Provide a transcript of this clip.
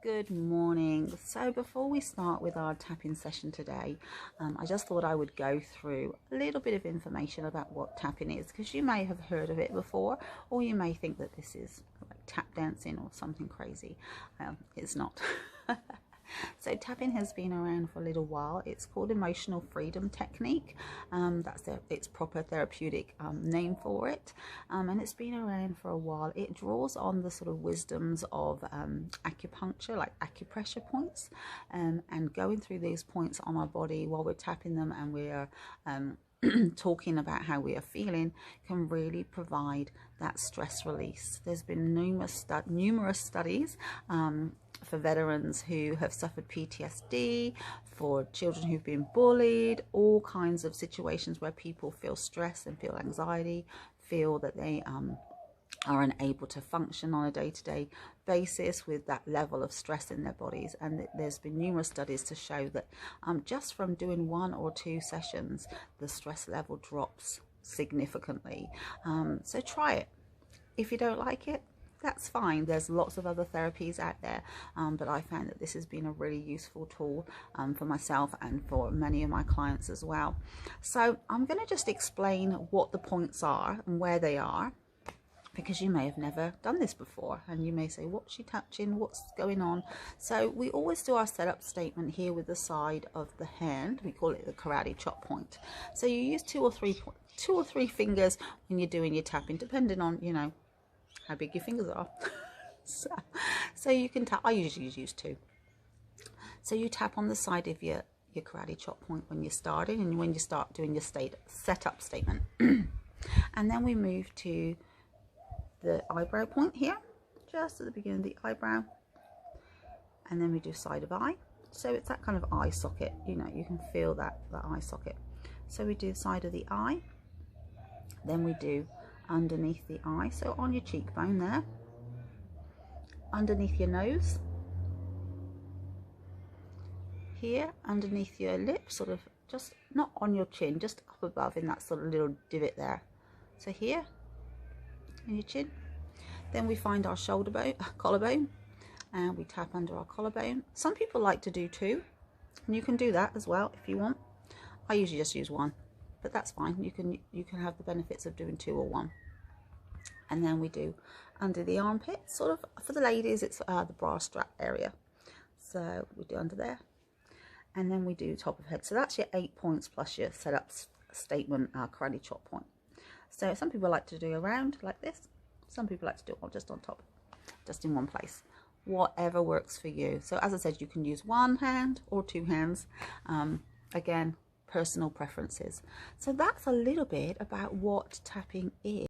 Good morning. So before we start with our tapping session today, I just thought I would go through a little bit of information about what tapping is, because you may have heard of it before, or you may think that this is like tap dancing or something crazy. It's not. So tapping has been around for a little while. It's called emotional freedom technique. That's its proper therapeutic name for it. And it's been around for a while. It draws on the sort of wisdoms of acupuncture, like acupressure points, and going through these points on our body while we're tapping them and we're talking about how we are feeling can really provide that stress release. There's been numerous studies for veterans who have suffered PTSD, for children who've been bullied, all kinds of situations where people feel stress and feel anxiety, feel that they are unable to function on a day-to-day basis with that level of stress in their bodies. And there's been numerous studies to show that just from doing 1 or 2 sessions, the stress level drops significantly. So try it. If you don't like it, that's fine. There's lots of other therapies out there, but I found that this has been a really useful tool for myself and for many of my clients as well. So I'm going to just explain what the points are and where they are, because you may have never done this before and you may say, what's she touching, what's going on? So we always do our setup statement here with the side of the hand. We call it the karate chop point. So you use two or three fingers when you're doing your tapping, depending on, you know, how big your fingers are. so you can tap. I usually use 2. So you tap on the side of your karate chop point when you're starting and when you start doing your setup statement. And then we move to the eyebrow point here, just at the beginning of the eyebrow, and then we do side of eye. So it's that kind of eye socket, you know, you can feel that eye socket. So we do side of the eye, then we do underneath the eye, so on your cheekbone there, underneath your nose, here underneath your lip, sort of just not on your chin, just up above in that sort of little divot there. So here in your chin. Then we find our collarbone, and we tap under our collarbone. Some people like to do 2, and you can do that as well if you want. I usually just use 1, but that's fine. You can have the benefits of doing 2 or 1. And then we do under the armpit, sort of for the ladies, it's the bra strap area. So we do under there, and then we do top of head. So that's your 8 points plus your setup statement karate chop point. So some people like to do around like this. Some people like to do it just on top, just in one place. Whatever works for you. So as I said, you can use 1 hand or 2 hands. Again, personal preferences. So that's a little bit about what tapping is.